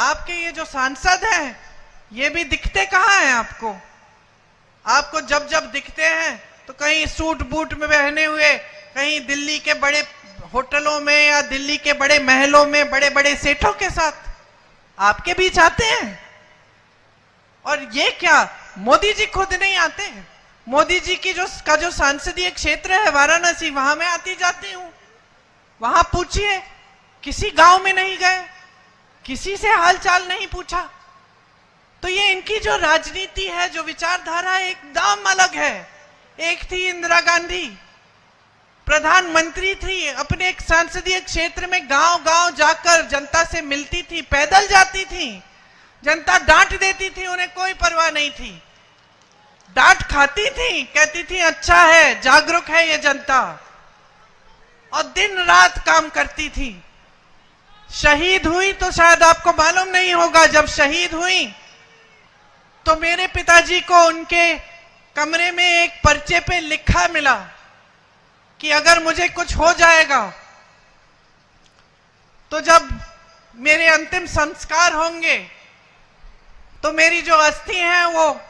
आपके ये जो सांसद हैं ये भी दिखते कहाँ हैं आपको? आपको जब जब दिखते हैं तो कहीं सूट बूट में पहने हुए, कहीं दिल्ली के बड़े होटलों में या दिल्ली के बड़े महलों में बड़े बड़े सेठों के साथ आपके बीच आते हैं। और ये क्या, मोदी जी खुद नहीं आते हैं? मोदी जी की जो सांसदीय क्षेत्र है वाराणसी, वहां मैं आती जाती हूं। वहां पूछिए, किसी गांव में नहीं गए, किसी से हालचाल नहीं पूछा। तो ये इनकी जो राजनीति है, जो विचारधारा है, एकदम अलग है। एक थी इंदिरा गांधी, प्रधानमंत्री थी, अपने एक संसदीय क्षेत्र में गांव गांव जाकर जनता से मिलती थी, पैदल जाती थी, जनता डांट देती थी, उन्हें कोई परवाह नहीं थी। डांट खाती थी, कहती थी अच्छा है, जागरूक है ये जनता, और दिन रात काम करती थी। शहीद हुई तो शायद आपको मालूम नहीं होगा, जब शहीद हुई तो मेरे पिताजी को उनके कमरे में एक पर्चे पे लिखा मिला कि अगर मुझे कुछ हो जाएगा तो जब मेरे अंतिम संस्कार होंगे तो मेरी जो अस्थि है वो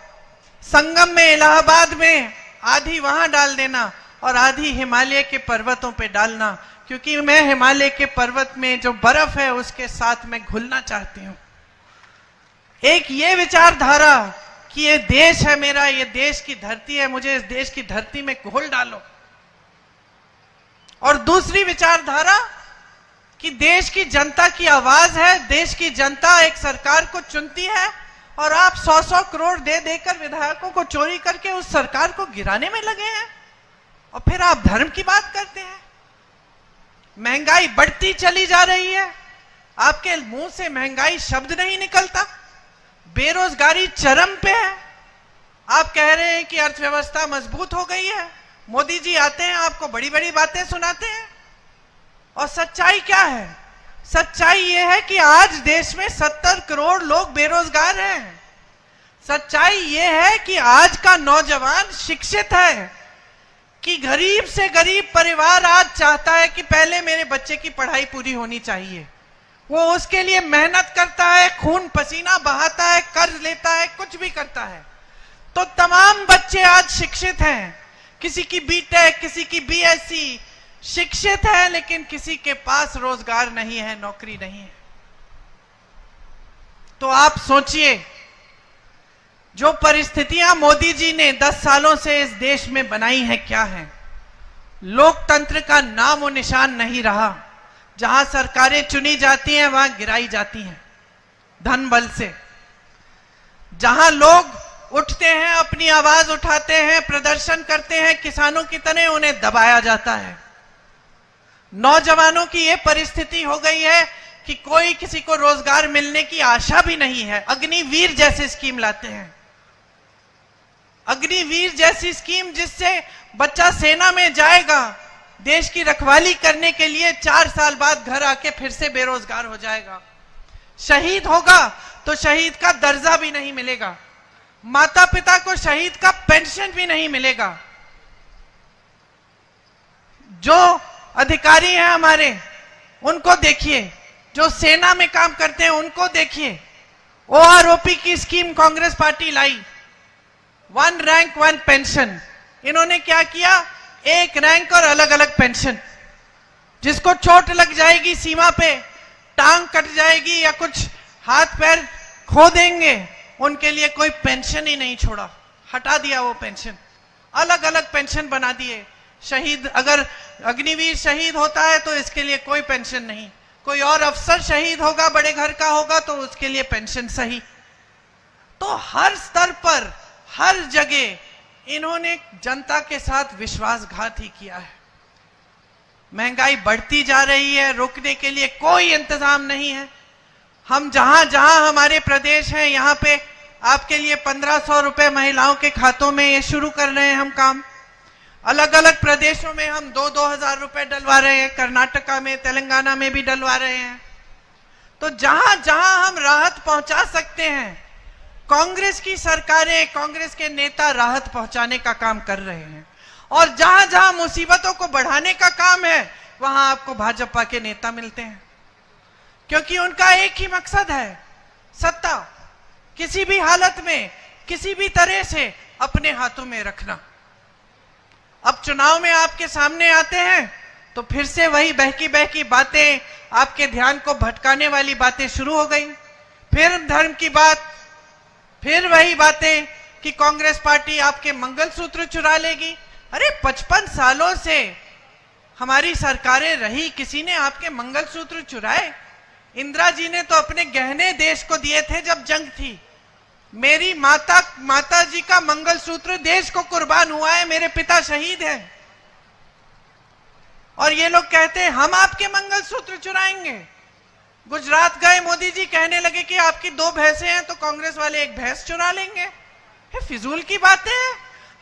संगम में, इलाहाबाद में, आधी वहां डाल देना और आधी हिमालय के पर्वतों पे डालना, क्योंकि मैं हिमालय के पर्वत में जो बर्फ है उसके साथ मैं घुलना चाहती हूं। एक ये विचारधारा कि ये देश है मेरा, ये देश की धरती है, मुझे इस देश की धरती में घोल डालो। और दूसरी विचारधारा कि देश की जनता की आवाज है, देश की जनता एक सरकार को चुनती है और आप 100-100 करोड़ दे देकर विधायकों को चोरी करके उस सरकार को गिराने में लगे हैं, और फिर आप धर्म की बात करते हैं। महंगाई बढ़ती चली जा रही है, आपके मुंह से महंगाई शब्द नहीं निकलता। बेरोजगारी चरम पे है, आप कह रहे हैं कि अर्थव्यवस्था मजबूत हो गई है। मोदी जी आते हैं, आपको बड़ी बड़ी बातें सुनाते हैं, और सच्चाई क्या है? सच्चाई यह है कि आज देश में 70 करोड़ लोग बेरोजगार हैं। सच्चाई यह है कि आज का नौजवान शिक्षित है, कि गरीब से गरीब परिवार आज चाहता है कि पहले मेरे बच्चे की पढ़ाई पूरी होनी चाहिए। वो उसके लिए मेहनत करता है, खून पसीना बहाता है, कर्ज लेता है, कुछ भी करता है। तो तमाम बच्चे आज शिक्षित हैं, किसी की बीटेक, किसी की बीएससी, शिक्षित है, लेकिन किसी के पास रोजगार नहीं है, नौकरी नहीं है। तो आप सोचिए, जो परिस्थितियां मोदी जी ने 10 सालों से इस देश में बनाई है क्या है? लोकतंत्र का नाम और निशान नहीं रहा। जहां सरकारें चुनी जाती हैं वहां गिराई जाती हैं धन बल से। जहां लोग उठते हैं, अपनी आवाज उठाते हैं, प्रदर्शन करते हैं, किसानों की तरह उन्हें दबाया जाता है। नौजवानों की यह परिस्थिति हो गई है कि कोई किसी को रोजगार मिलने की आशा भी नहीं है। अग्निवीर जैसी स्कीम लाते हैं, अग्निवीर जैसी स्कीम जिससे बच्चा सेना में जाएगा देश की रखवाली करने के लिए, 4 साल बाद घर आके फिर से बेरोजगार हो जाएगा। शहीद होगा तो शहीद का दर्जा भी नहीं मिलेगा, माता पिता को शहीद का पेंशन भी नहीं मिलेगा। जो अधिकारी हैं हमारे, उनको देखिए, जो सेना में काम करते हैं उनको देखिए। ओआरओपी की स्कीम कांग्रेस पार्टी लाई, 1 रैंक 1 पेंशन। इन्होंने क्या किया? 1 रैंक और अलग अलग पेंशन। जिसको चोट लग जाएगी सीमा पे, टांग कट जाएगी या कुछ हाथ पैर खो देंगे, उनके लिए कोई पेंशन ही नहीं छोड़ा, हटा दिया वो पेंशन। अलग अलग पेंशन बना दिए। शहीद, अगर अग्निवीर शहीद होता है तो इसके लिए कोई पेंशन नहीं। कोई और अफसर शहीद होगा, बड़े घर का होगा, तो उसके लिए पेंशन सही। तो हर स्तर पर, हर जगह इन्होंने जनता के साथ विश्वासघात ही किया है। महंगाई बढ़ती जा रही है, रोकने के लिए कोई इंतजाम नहीं है। हम जहां जहां हमारे प्रदेश हैं, यहां पे आपके लिए 1500 रुपए महिलाओं के खातों में ये शुरू कर रहे हैं हम काम। अलग अलग प्रदेशों में हम 2-2 हजार रुपए डलवा रहे हैं, कर्नाटका में, तेलंगाना में भी डलवा रहे हैं। तो जहां जहां हम राहत पहुंचा सकते हैं, कांग्रेस की सरकारें, कांग्रेस के नेता राहत पहुंचाने का काम कर रहे हैं। और जहां जहां मुसीबतों को बढ़ाने का काम है, वहां आपको भाजपा के नेता मिलते हैं, क्योंकि उनका एक ही मकसद है सत्ता किसी भी हालत में किसी भी तरह से अपने हाथों में रखना। अब चुनाव में आपके सामने आते हैं तो फिर से वही बहकी बहकी बातें, आपके ध्यान को भटकाने वाली बातें शुरू हो गई। फिर धर्म की बात, फिर वही बातें कि कांग्रेस पार्टी आपके मंगलसूत्र चुरा लेगी। अरे 55 सालों से हमारी सरकारें रही, किसी ने आपके मंगलसूत्र चुराए? इंदिरा जी ने तो अपने गहने देश को दिए थे जब जंग थी। मेरी माता जी का मंगलसूत्र देश को कुर्बान हुआ है, मेरे पिता शहीद हैं, और ये लोग कहते हैं हम आपके मंगलसूत्र चुराएंगे। गुजरात गए मोदी जी, कहने लगे कि आपकी 2 भैंसें हैं तो कांग्रेस वाले 1 भैंस चुरा लेंगे। ये फिजूल की बातें हैं।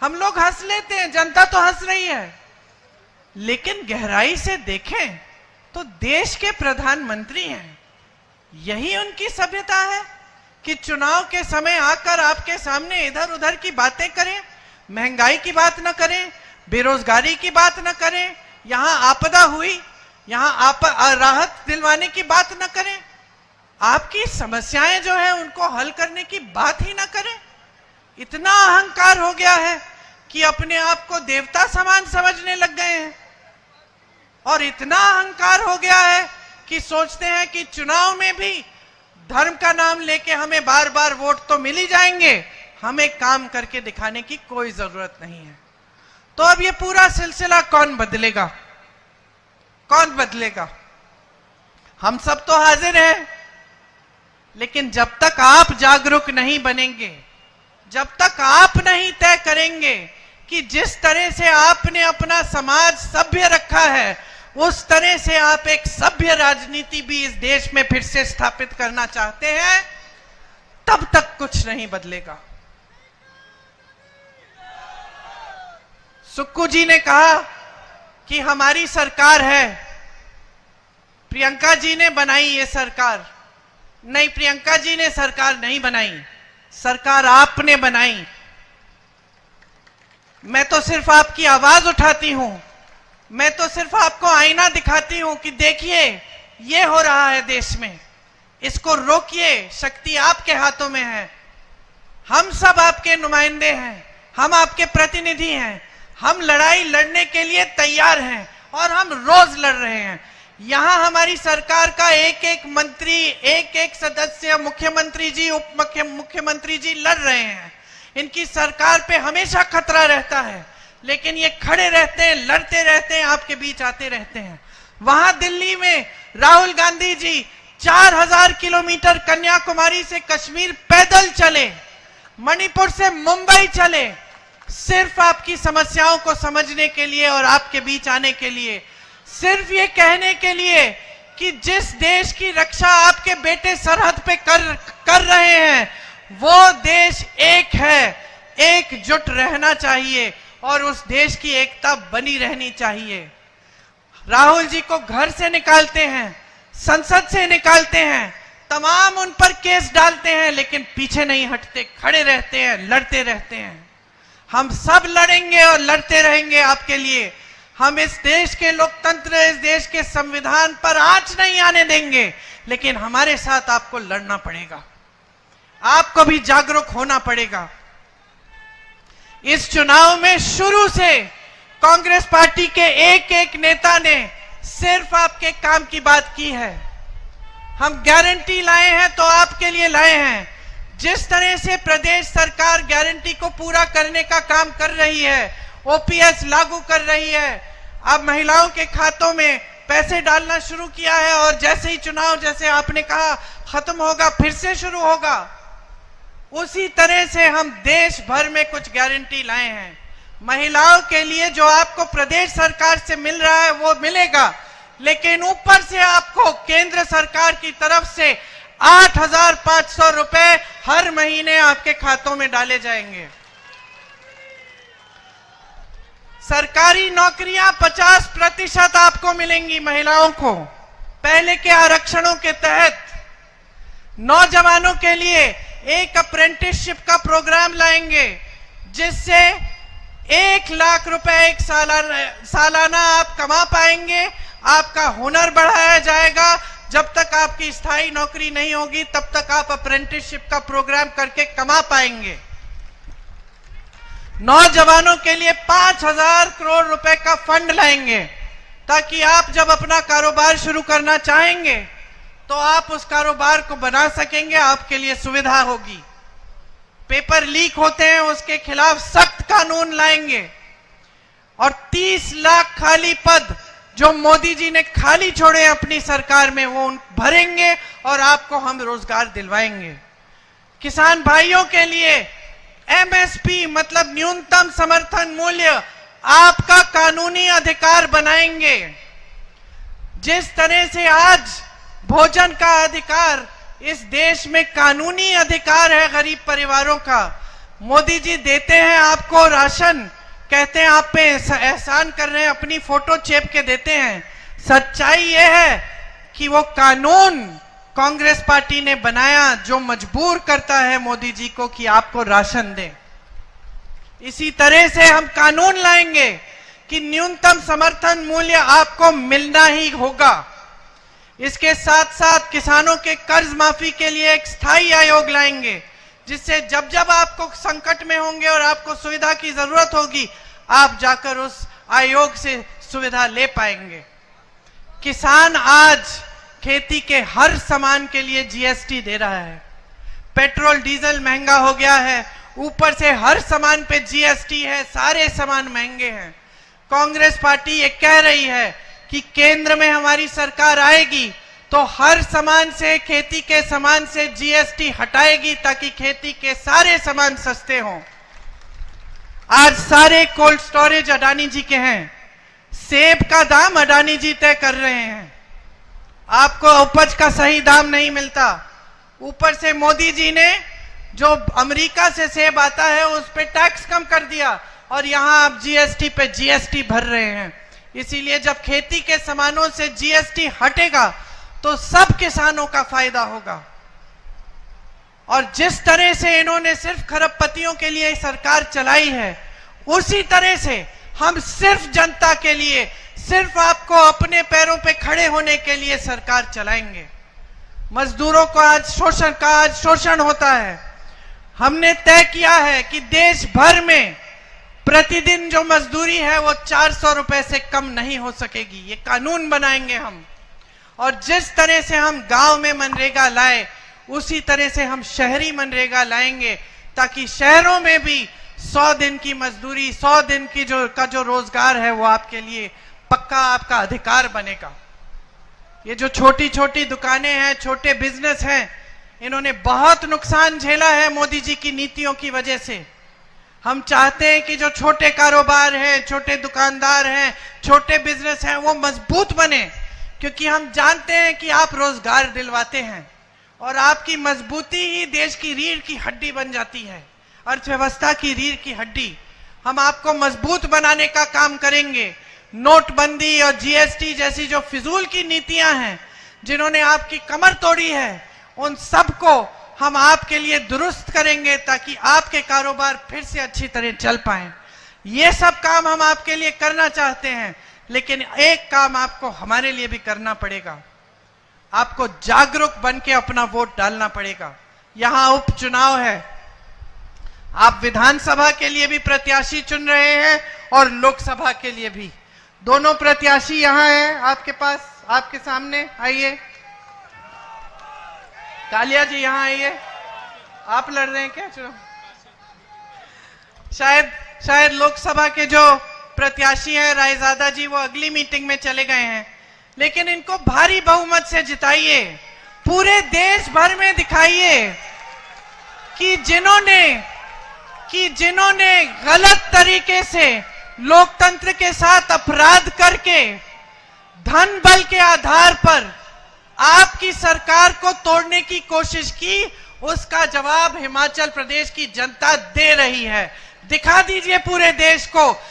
हम लोग हंस लेते हैं, जनता तो हंस रही है, लेकिन गहराई से देखें तो देश के प्रधानमंत्री हैं। यही उनकी सभ्यता है कि चुनाव के समय आकर आपके सामने इधर उधर की बातें करें, महंगाई की बात न करें, बेरोजगारी की बात न करें, यहां आपदा हुई यहां राहत दिलवाने की बात न करें, आपकी समस्याएं जो है उनको हल करने की बात ही न करें। इतना अहंकार हो गया है कि अपने आप को देवता समान समझने लग गए हैं, और इतना अहंकार हो गया है कि सोचते हैं कि चुनाव में भी धर्म का नाम लेके हमें बार बार वोट तो मिल ही जाएंगे, हमें काम करके दिखाने की कोई जरूरत नहीं है। तो अब ये पूरा सिलसिला कौन बदलेगा? कौन बदलेगा? हम सब तो हाजिर हैं, लेकिन जब तक आप जागरूक नहीं बनेंगे, जब तक आप नहीं तय करेंगे कि जिस तरह से आपने अपना समाज सभ्य रखा है उस तरह से आप एक सभ्य राजनीति भी इस देश में फिर से स्थापित करना चाहते हैं, तब तक कुछ नहीं बदलेगा। सुक्कू जी ने कहा कि हमारी सरकार है, प्रियंका जी ने बनाई ये सरकार। नहीं, प्रियंका जी ने सरकार नहीं बनाई, सरकार आपने बनाई। मैं तो सिर्फ आपकी आवाज उठाती हूं, मैं तो सिर्फ आपको आईना दिखाती हूं कि देखिए ये हो रहा है देश में, इसको रोकिए, शक्ति आपके हाथों में है। हम सब आपके नुमाइंदे हैं, हम आपके प्रतिनिधि हैं, हम लड़ाई लड़ने के लिए तैयार हैं और हम रोज लड़ रहे हैं। यहां हमारी सरकार का एक एक मंत्री, एक एक सदस्य, मुख्यमंत्री जी, उप मुख्यमंत्री जी लड़ रहे हैं। इनकी सरकार पे हमेशा खतरा रहता है, लेकिन ये खड़े रहते हैं, लड़ते रहते हैं, आपके बीच आते रहते हैं। वहां दिल्ली में राहुल गांधी जी 4000 किलोमीटर कन्याकुमारी से कश्मीर पैदल चले, मणिपुर से मुंबई चले, सिर्फ आपकी समस्याओं को समझने के लिए और आपके बीच आने के लिए, सिर्फ ये कहने के लिए कि जिस देश की रक्षा आपके बेटे सरहद पे कर रहे हैं वो देश एक है, एकजुट रहना चाहिए और उस देश की एकता बनी रहनी चाहिए। राहुल जी को घर से निकालते हैं, संसद से निकालते हैं, तमाम उन पर केस डालते हैं, लेकिन पीछे नहीं हटते, खड़े रहते हैं, लड़ते रहते हैं। हम सब लड़ेंगे और लड़ते रहेंगे आपके लिए। हम इस देश के लोकतंत्र, इस देश के संविधान पर आंच नहीं आने देंगे, लेकिन हमारे साथ आपको लड़ना पड़ेगा, आपको भी जागरूक होना पड़ेगा। इस चुनाव में शुरू से कांग्रेस पार्टी के एक एक नेता ने सिर्फ आपके काम की बात की है। हम गारंटी लाए हैं तो आपके लिए लाए हैं। जिस तरह से प्रदेश सरकार गारंटी को पूरा करने का काम कर रही है, ओपीएस लागू कर रही है, अब महिलाओं के खातों में पैसे डालना शुरू किया है, और जैसे ही चुनाव, जैसे आपने कहा, खत्म होगा फिर से शुरू होगा, उसी तरह से हम देश भर में कुछ गारंटी लाए हैं। महिलाओं के लिए जो आपको प्रदेश सरकार से मिल रहा है वो मिलेगा, लेकिन ऊपर से आपको केंद्र सरकार की तरफ से 8500 रुपए हर महीने आपके खातों में डाले जाएंगे। सरकारी नौकरियां 50% आपको मिलेंगी महिलाओं को, पहले के आरक्षणों के तहत। नौजवानों के लिए एक अप्रेंटिसशिप का प्रोग्राम लाएंगे, जिससे 1 लाख रुपए एक सालाना आप कमा पाएंगे, आपका हुनर बढ़ाया जाएगा, जब तक आपकी स्थायी नौकरी नहीं होगी तब तक आप अप्रेंटिसशिप का प्रोग्राम करके कमा पाएंगे। नौजवानों के लिए 5,000 करोड़ रुपए का फंड लाएंगे ताकि आप जब अपना कारोबार शुरू करना चाहेंगे तो आप उस कारोबार को बना सकेंगे, आपके लिए सुविधा होगी। पेपर लीक होते हैं उसके खिलाफ सख्त कानून लाएंगे और 30 लाख खाली पद जो मोदी जी ने खाली छोड़े अपनी सरकार में वो भरेंगे और आपको हम रोजगार दिलवाएंगे। किसान भाइयों के लिए एमएसपी मतलब न्यूनतम समर्थन मूल्य आपका कानूनी अधिकार बनाएंगे। जिस तरह से आज भोजन का अधिकार इस देश में कानूनी अधिकार है गरीब परिवारों का, मोदी जी देते हैं आपको राशन, कहते हैं आप पे एहसान कर रहे हैं, अपनी फोटो चेप के देते हैं। सच्चाई यह है कि वो कानून कांग्रेस पार्टी ने बनाया जो मजबूर करता है मोदी जी को कि आपको राशन दें। इसी तरह से हम कानून लाएंगे कि न्यूनतम समर्थन मूल्य आपको मिलना ही होगा। इसके साथ साथ किसानों के कर्ज माफी के लिए एक स्थायी आयोग लाएंगे जिससे जब जब आपको संकट में होंगे और आपको सुविधा की जरूरत होगी आप जाकर उस आयोग से सुविधा ले पाएंगे। किसान आज खेती के हर सामान के लिए जीएसटी दे रहा है। पेट्रोल डीजल महंगा हो गया है, ऊपर से हर सामान पे जीएसटी है, सारे सामान महंगे हैं। कांग्रेस पार्टी ये कह रही है कि केंद्र में हमारी सरकार आएगी तो हर सामान से, खेती के सामान से जीएसटी हटाएगी ताकि खेती के सारे सामान सस्ते हों। आज सारे कोल्ड स्टोरेज अडानी जी के हैं, सेब का दाम अडानी जी तय कर रहे हैं, आपको उपज का सही दाम नहीं मिलता। ऊपर से मोदी जी ने जो अमेरिका से सेब आता है उस पे टैक्स कम कर दिया और यहां आप जीएसटी पे जीएसटी भर रहे हैं। इसीलिए जब खेती के सामानों से जीएसटी हटेगा तो सब किसानों का फायदा होगा। और जिस तरह से इन्होंने सिर्फ खरबपतियों के लिए सरकार चलाई है उसी तरह से हम सिर्फ जनता के लिए, सिर्फ आपको अपने पैरों पे खड़े होने के लिए सरकार चलाएंगे। मजदूरों को आज शोषण होता है। हमने तय किया है कि देश भर में प्रतिदिन जो मजदूरी है वो 400 रुपए से कम नहीं हो सकेगी। ये कानून बनाएंगे हम। और जिस तरह से हम गांव में मनरेगा लाए उसी तरह से हम शहरी मनरेगा लाएंगे ताकि शहरों में भी 100 दिन की मजदूरी, 100 दिन की जो रोजगार है वो आपके लिए पक्का आपका अधिकार बनेगा। ये जो छोटी छोटी दुकानें हैं, छोटे बिजनेस हैं, इन्होंने बहुत नुकसान झेला है मोदी जी की नीतियों की वजह से। हम चाहते हैं कि जो छोटे कारोबार हैं, छोटे दुकानदार हैं, छोटे बिजनेस हैं वो मजबूत बने, क्योंकि हम जानते हैं कि आप रोजगार दिलवाते हैं और आपकी मजबूती ही देश की रीढ़ की हड्डी बन जाती है, अर्थव्यवस्था की रीढ़ की हड्डी। हम आपको मजबूत बनाने का काम करेंगे। नोटबंदी और जीएसटी जैसी जो फिजूल की नीतियां हैं जिन्होंने आपकी कमर तोड़ी है, उन सबको हम आपके लिए दुरुस्त करेंगे ताकि आपके कारोबार फिर से अच्छी तरह चल पाएं। ये सब काम हम आपके लिए करना चाहते हैं, लेकिन एक काम आपको हमारे लिए भी करना पड़ेगा। आपको जागरूक बन के अपना वोट डालना पड़ेगा। यहां उपचुनाव है, आप विधानसभा के लिए भी प्रत्याशी चुन रहे हैं और लोकसभा के लिए भी। दोनों प्रत्याशी यहां हैं आपके पास, आपके सामने आइए। कालिया जी यहां आइए। आप लड़ रहे हैं क्या चुनाव? शायद लोकसभा के जो प्रत्याशी हैं रायजादा जी वो अगली मीटिंग में चले गए हैं, लेकिन इनको भारी बहुमत से जिताइए। पूरे देश भर में दिखाइए कि जिन्होंने गलत तरीके से लोकतंत्र के साथ अपराध करके धन बल के आधार पर आपकी सरकार को तोड़ने की कोशिश की, उसका जवाब हिमाचल प्रदेश की जनता दे रही है। दिखा दीजिए पूरे देश को